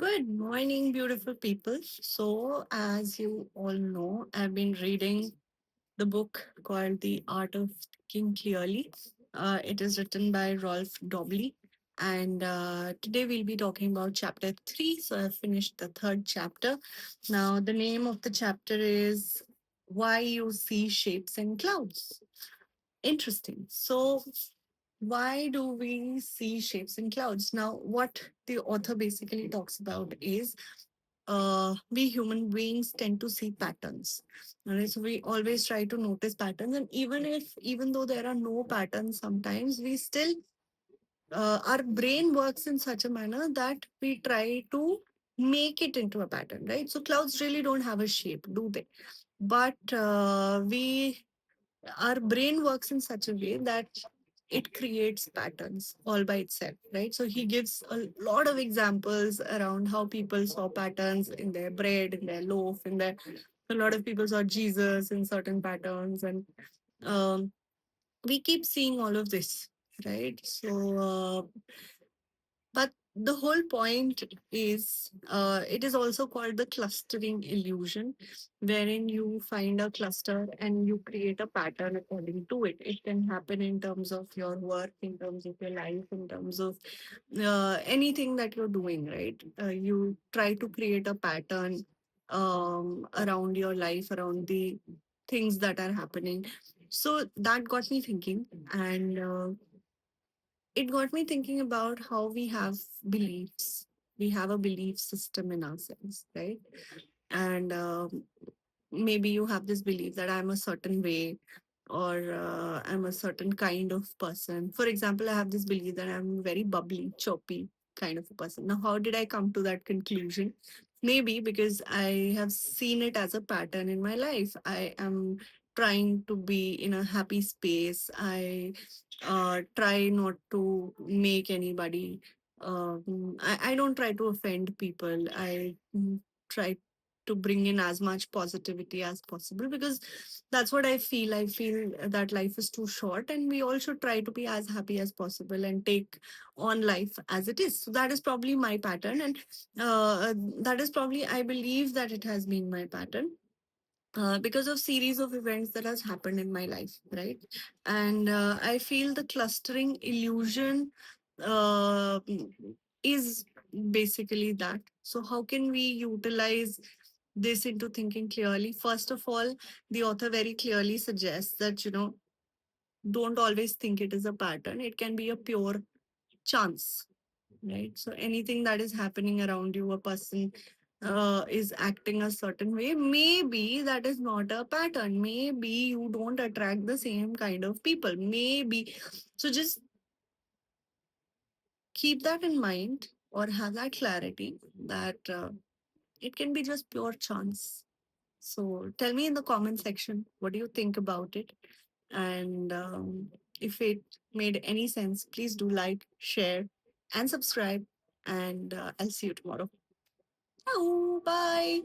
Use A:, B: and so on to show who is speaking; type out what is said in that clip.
A: Good morning, beautiful people. So, as you all know, I've been reading the book called The Art of Thinking Clearly. It is written by Rolf Dobley. And today we'll be talking about chapter 3. So, I've finished the third chapter. Now, the name of the chapter is Why You See Shapes in Clouds. Interesting. So, why do we see shapes in clouds? Now, what the author basically talks about is we human beings tend to see patterns. All right, so we always try to notice patterns, and even though there are no patterns, sometimes we still our brain works in such a manner that we try to make it into a pattern, right? So clouds really don't have a shape, do they? But we our brain works in such a way that it creates patterns all by itself, right? So he gives a lot of examples around how people saw patterns in their bread, in their loaf, in their a lot of people saw Jesus in certain patterns, and um, we keep seeing all of this, right? So but the whole point is, it is also called the clustering illusion, wherein you find a cluster and you create a pattern according to it. It can happen in terms of your work, in terms of your life, in terms of anything that you're doing, right? You try to create a pattern around your life, around the things that are happening. So that got me thinking, and it got me thinking about how we have beliefs. We have a belief system in ourselves, right? And maybe you have this belief that I'm a certain way, or I'm a certain kind of person. For example, I have this belief that I'm very bubbly, chirpy kind of a person. Now, how did I come to that conclusion? Maybe because I have seen it as a pattern in my life. I am trying to be in a happy space. I try not to make anybody. I don't try to offend people. I try to bring in as much positivity as possible because that's what I feel. I feel that life is too short and we all should try to be as happy as possible and take on life as it is. So that is probably my pattern. And that is probably, I believe that it has been my pattern because of series of events that has happened in my life, right? And I feel the clustering illusion uh, is basically that. So how can we utilize this into thinking clearly? First of all, the author very clearly suggests that, don't always think it is a pattern. It can be a pure chance, right? So anything that is happening around you, a person is acting a certain way, maybe that is not a pattern. Maybe you don't attract the same kind of people. Maybe. So just keep that in mind or have that clarity that it can be just pure chance. So tell me in the comment section, what do you think about it? And if it made any sense, please do like, share, and subscribe. And I'll see you tomorrow. Oh, bye.